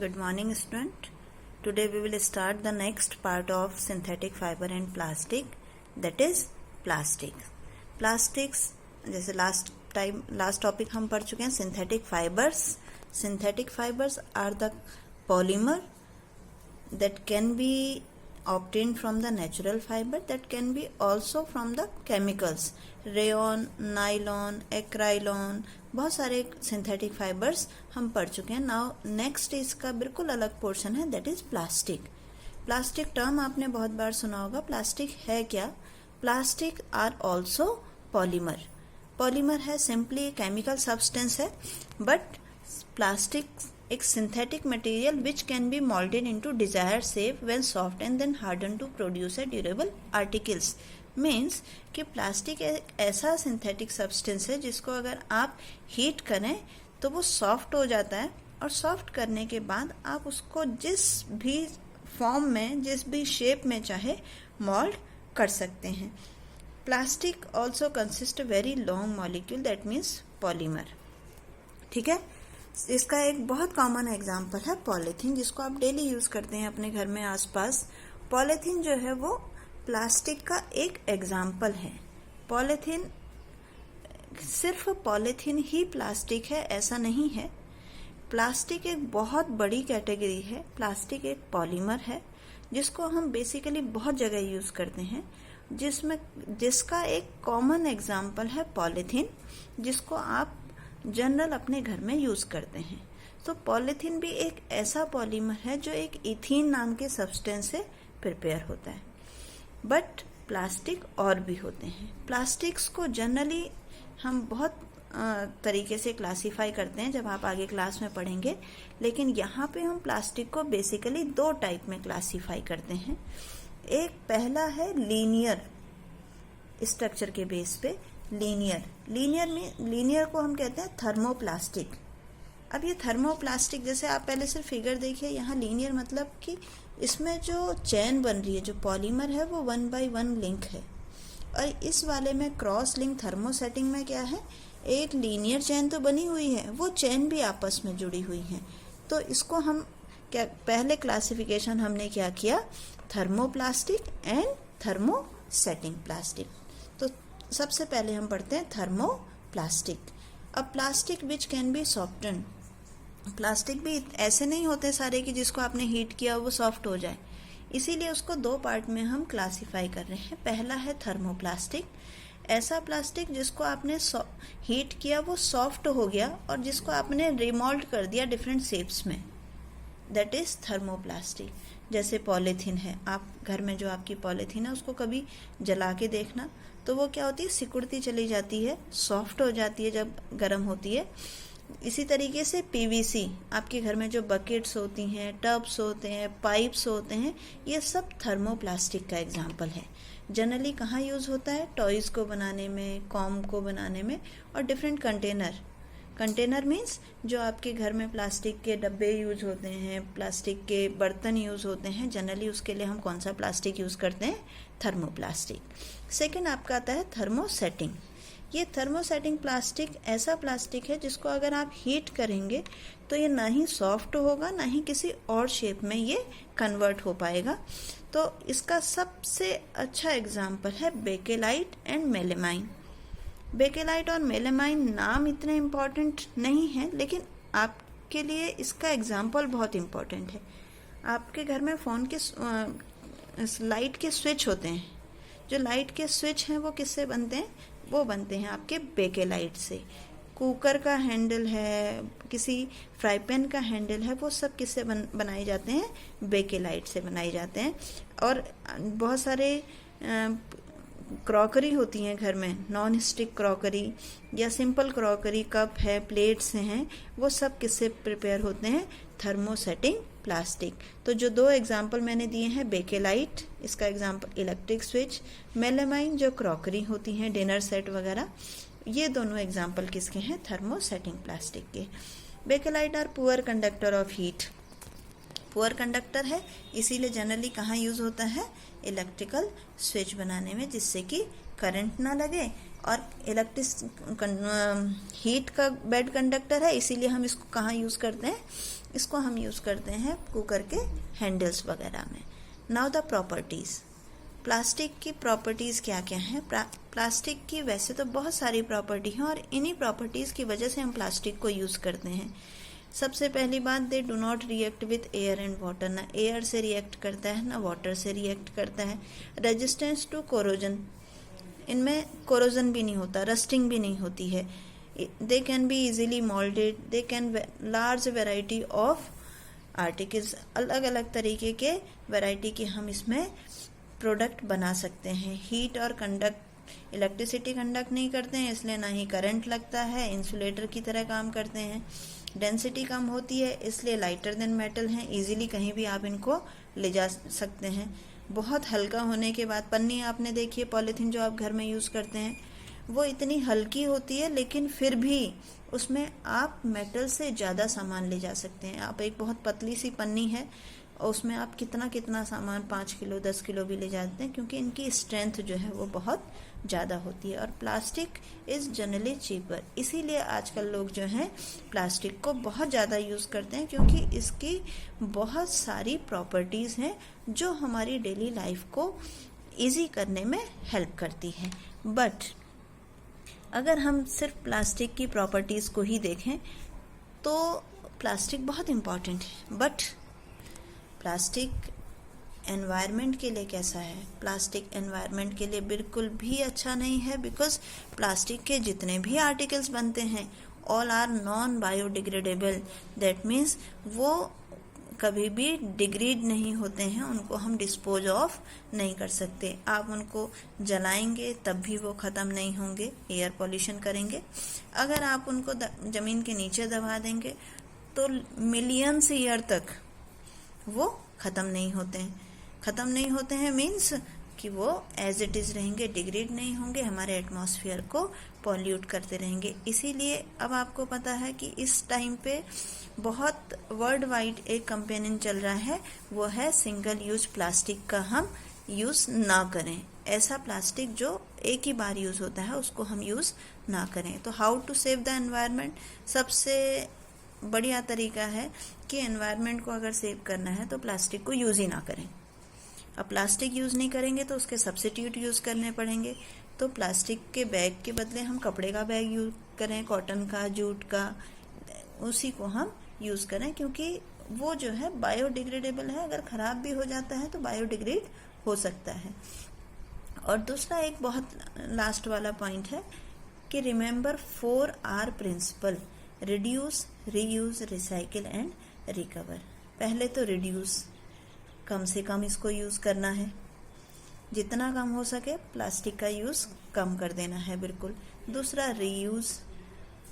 Good morning, student. Today we will start the next part of synthetic fiber and plastic, that is plastics. Plastics जैसे last topic हम पढ़ चुके हैं synthetic fibres. Synthetic fibers are the polymer that can be obtained from the natural fiber, that can be also from the chemicals, rayon, nylon, acrilan, बहुत सारे synthetic fibres हम पढ़ चुके हैं. नाउ नेक्स्ट इसका बिल्कुल अलग पोर्शन है, that is plastic. Plastic term आपने बहुत बार सुना होगा. प्लास्टिक है क्या? Plastic are also polymer. Polymer है सिंपली केमिकल सब्सटेंस है, बट प्लास्टिक एक synthetic material which can be moulded into desired shape when soft and then harden to produce a durable articles. Means कि plastic एक ऐसा synthetic substance है जिसको अगर आप हीट करें तो वो सॉफ्ट हो जाता है, और सॉफ्ट करने के बाद आप उसको जिस भी फॉर्म में, जिस भी शेप में चाहे मोल्ड कर सकते हैं. Plastic also consist very long molecule, that means polymer. ठीक है. इसका एक बहुत कॉमन एग्जाम्पल है पॉलीथीन, जिसको आप डेली यूज करते हैं अपने घर में आसपास. पॉलीथीन जो है वो प्लास्टिक का एक एग्जाम्पल है. पॉलीथीन, सिर्फ पॉलीथीन ही प्लास्टिक है ऐसा नहीं है. प्लास्टिक एक बहुत बड़ी कैटेगरी है. प्लास्टिक एक पॉलीमर है जिसको हम बेसिकली बहुत जगह यूज करते हैं, जिसका एक कॉमन एग्जाम्पल है पॉलीथीन, जिसको आप जनरल अपने घर में यूज करते हैं. तो पॉलीथीन भी एक ऐसा पॉलीमर है जो एक इथीन नाम के सब्सटेंस से प्रिपेयर होता है. बट प्लास्टिक और भी होते हैं. प्लास्टिक्स को जनरली हम बहुत तरीके से क्लासिफाई करते हैं, जब आप आगे क्लास में पढ़ेंगे. लेकिन यहाँ पे हम प्लास्टिक को बेसिकली दो टाइप में क्लासिफाई करते हैं. एक पहला है लीनियर स्ट्रक्चर के बेस पे. लीनियर को हम कहते हैं थर्मोप्लास्टिक. अब ये थर्मोप्लास्टिक, जैसे आप पहले सिर्फ फिगर देखिए, यहाँ लीनियर मतलब कि इसमें जो चेन बन रही है, जो पॉलीमर है, वो 1 by 1 लिंक है. और इस वाले में क्रॉस लिंक थर्मोसेटिंग में क्या है, एक लीनियर चेन तो बनी हुई है, वो चेन भी आपस में जुड़ी हुई है. तो इसको हम क्या, पहले क्लासिफिकेशन हमने क्या किया, थर्मोप्लास्टिक एंड थर्मोसेटिंग प्लास्टिक. तो सबसे पहले हम पढ़ते हैं थर्मोप्लास्टिक. अब plastic which can B soften. Plastic भी ऐसे नहीं होते सारे कि जिसको आपने हीट किया वो सॉफ्ट हो जाए, इसीलिए उसको दो पार्ट में हम क्लासिफाई कर रहे हैं. पहला है थर्मोप्लास्टिक, ऐसा प्लास्टिक जिसको आपने हीट किया वो सॉफ्ट हो गया और जिसको आपने रिमोल्ड कर दिया डिफरेंट शेप्स में, दैट इज थर्मोप्लास्टिक. जैसे पॉलीथीन है, आप घर में जो आपकी पॉलीथीन है उसको कभी जला के देखना, तो वो क्या होती है, सिकुड़ती चली जाती है, सॉफ्ट हो जाती है जब गर्म होती है. इसी तरीके से पीवीसी, आपके घर में जो बकेट्स होती हैं, टब्स होते हैं, पाइप्स होते हैं, ये सब थर्मोप्लास्टिक का एग्जाम्पल है. जनरली कहाँ यूज होता है, टॉयज को बनाने में, कॉम को बनाने में, और डिफरेंट कंटेनर मीन्स जो आपके घर में प्लास्टिक के डब्बे यूज होते हैं, प्लास्टिक के बर्तन यूज होते हैं, जनरली उसके लिए हम कौन सा प्लास्टिक यूज करते हैं, थर्मोप्लास्टिक. सेकेंड आपका आता है थर्मोसेटिंग. ये थर्मोसेटिंग प्लास्टिक ऐसा प्लास्टिक है जिसको अगर आप हीट करेंगे तो ये ना ही सॉफ्ट होगा, ना ही किसी और शेप में ये कन्वर्ट हो पाएगा. तो इसका सबसे अच्छा एग्जाम्पल है बेकेलाइट एंड मेलेमाइन. बेकेलाइट और मेलेमाइन नाम इतने इम्पोर्टेंट नहीं है, लेकिन आपके लिए इसका एग्जाम्पल बहुत इम्पोर्टेंट है. आपके घर में फ़ोन के लाइट के स्विच होते हैं, जो लाइट के स्विच हैं वो किससे बनते हैं, वो बनते हैं आपके बेकेलाइट से. कुकर का हैंडल है, किसी फ्राई पैन का हैंडल है, वो सब किससे बनाए जाते हैं, बेकेलाइट से बनाए जाते हैं. और बहुत सारे क्रॉकरी होती हैं घर में, नॉन स्टिक क्रॉकरी या सिंपल क्रॉकरी, कप है, प्लेट्स हैं, वो सब किससे प्रिपेयर होते हैं, थर्मोसेटिंग प्लास्टिक. तो जो दो एग्जाम्पल मैंने दिए हैं, बेकेलाइट, इसका एग्जाम्पल इलेक्ट्रिक स्विच, मेलेमाइन जो क्रॉकरी होती हैं, डिनर सेट वगैरह, ये दोनों एग्जाम्पल किसके हैं, थर्मोसेटिंग प्लास्टिक के. Bakelite are poor conductor of heat. Poor conductor है, इसीलिए जनरली कहाँ यूज होता है, इलेक्ट्रिकल स्विच बनाने में, जिससे कि करंट ना लगे. और इलेक्ट्रिक हीट का बेड कंडक्टर है, इसीलिए हम इसको कहाँ यूज करते हैं, इसको हम यूज़ करते हैं कुकर के हैंडल्स वगैरह में। नाउ द प्रॉपर्टीज़, प्लास्टिक की प्रॉपर्टीज़ क्या क्या हैं। प्लास्टिक की वैसे तो बहुत सारी प्रॉपर्टी हैं और इन्हीं प्रॉपर्टीज़ की वजह से हम प्लास्टिक को यूज़ करते हैं। सबसे पहली बात, they do not react with air and water, ना एयर से रिएक्ट करता है ना वाटर से रिएक्ट करता है। रेजिस्टेंस टू कोरोजन, इनमें कोरोजन भी नहीं होता, रस्टिंग भी नहीं होती है। They can be easily moulded, they can large variety of articles, अलग अलग तरीके के वैरायटी के हम इसमें प्रोडक्ट बना सकते हैं। हीट और कंडक्ट, इलेक्ट्रिसिटी कंडक्ट नहीं करते हैं इसलिए ना ही करंट लगता है, इंसुलेटर की तरह काम करते हैं। डेंसिटी कम होती है इसलिए लाइटर देन मेटल हैं, इजीली कहीं भी आप इनको ले जा सकते हैं। बहुत हल्का होने के बाद, पन्नी आपने देखी है, पॉलीथीन जो आप घर में यूज़ करते हैं, वो इतनी हल्की होती है लेकिन फिर भी उसमें आप मेटल से ज़्यादा सामान ले जा सकते हैं। आप एक बहुत पतली सी पन्नी है और उसमें आप कितना कितना सामान 5 किलो 10 किलो भी ले जाते हैं, क्योंकि इनकी स्ट्रेंथ जो है वो बहुत ज़्यादा होती है। और प्लास्टिक इज़ जनरली चीपर, इसीलिए आजकल लोग जो हैं प्लास्टिक को बहुत ज़्यादा यूज़ करते हैं, क्योंकि इसकी बहुत सारी प्रॉपर्टीज़ हैं जो हमारी डेली लाइफ को ईजी करने में हेल्प करती है। बट अगर हम सिर्फ प्लास्टिक की प्रॉपर्टीज़ को ही देखें तो प्लास्टिक बहुत इम्पॉर्टेंट है, बट प्लास्टिक एनवायरनमेंट के लिए कैसा है? प्लास्टिक एनवायरनमेंट के लिए बिल्कुल भी अच्छा नहीं है, बिकॉज प्लास्टिक के जितने भी आर्टिकल्स बनते हैं all are non biodegradable. That means वो कभी भी डिग्रेड नहीं होते हैं, उनको हम डिस्पोज ऑफ नहीं कर सकते। आप उनको जलाएंगे तब भी वो ख़त्म नहीं होंगे, एयर पॉल्यूशन करेंगे। अगर आप उनको ज़मीन के नीचे दबा देंगे तो मिलियंस ईयर तक वो ख़त्म नहीं होते हैं। ख़त्म नहीं होते हैं मीन्स कि वो एज इट इज़ रहेंगे, डिग्रेड नहीं होंगे, हमारे एटमॉस्फेयर को पॉल्यूट करते रहेंगे। इसीलिए अब आपको पता है कि इस टाइम पे बहुत वर्ल्ड वाइड एक कैंपेन चल रहा है, वो है सिंगल यूज प्लास्टिक का हम यूज़ ना करें। ऐसा प्लास्टिक जो एक ही बार यूज़ होता है उसको हम यूज़ ना करें। तो how to save the environment, सबसे बढ़िया तरीका है कि एनवायरनमेंट को अगर सेव करना है तो प्लास्टिक को यूज़ ही ना करें। अब प्लास्टिक यूज़ नहीं करेंगे तो उसके सब्स्टिट्यूट यूज़ करने पड़ेंगे। तो प्लास्टिक के बैग के बदले हम कपड़े का बैग यूज़ करें, कॉटन का, जूट का, उसी को हम यूज़ करें, क्योंकि वो जो है बायोडिग्रेडेबल है। अगर ख़राब भी हो जाता है तो बायोडिग्रेड हो सकता है। और दूसरा एक बहुत लास्ट वाला पॉइंट है कि remember 4R principle, reduce, reuse, recycle and recover. पहले तो रिड्यूस, कम से कम इसको यूज़ करना है, जितना कम हो सके प्लास्टिक का यूज़ कम कर देना है बिल्कुल। दूसरा रीयूज़,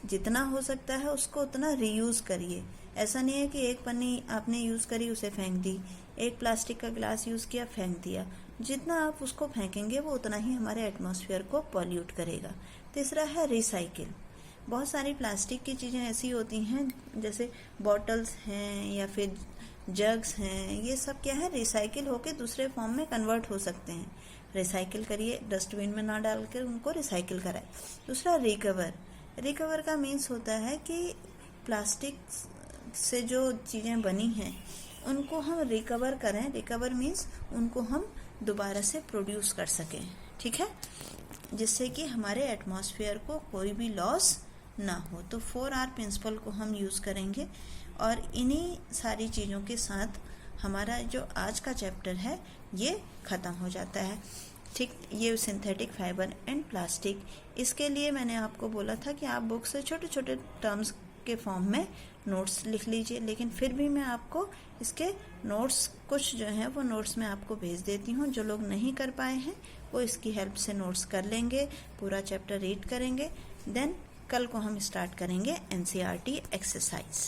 जितना हो सकता है उसको उतना रीयूज़ करिए। ऐसा नहीं है कि एक पन्नी आपने यूज़ करी उसे फेंक दी, एक प्लास्टिक का ग्लास यूज़ किया फेंक दिया। जितना आप उसको फेंकेंगे वो उतना ही हमारे एटमॉस्फेयर को पॉल्यूट करेगा। तीसरा है रिसाइकिल। बहुत सारी प्लास्टिक की चीज़ें ऐसी होती हैं, जैसे बॉटल्स हैं या फिर जग्स हैं, ये सब क्या है, रिसाइकिल होके दूसरे फॉर्म में कन्वर्ट हो सकते हैं। रिसाइकिल करिए, डस्टबिन में ना डालकर उनको रिसाइकिल कराएं। दूसरा रिकवर, रिकवर का मीन्स होता है कि प्लास्टिक से जो चीज़ें बनी हैं उनको हम रिकवर करें। रिकवर मीन्स उनको हम दोबारा से प्रोड्यूस कर सकें, ठीक है, जिससे कि हमारे एटमॉस्फेयर को कोई भी लॉस ना हो। तो 4R प्रिंसिपल को हम यूज़ करेंगे और इन्हीं सारी चीज़ों के साथ हमारा जो आज का चैप्टर है ये ख़त्म हो जाता है। ठीक, ये सिंथेटिक फाइबर एंड प्लास्टिक, इसके लिए मैंने आपको बोला था कि आप बुक से छोटे छोटे टर्म्स के फॉर्म में नोट्स लिख लीजिए, लेकिन फिर भी मैं आपको इसके नोट्स कुछ जो हैं वो नोट्स मैं आपको भेज देती हूँ। जो लोग नहीं कर पाए हैं वो इसकी हेल्प से नोट्स कर लेंगे, पूरा चैप्टर रीड करेंगे। देन कल को हम स्टार्ट करेंगे NCERT एक्सरसाइज।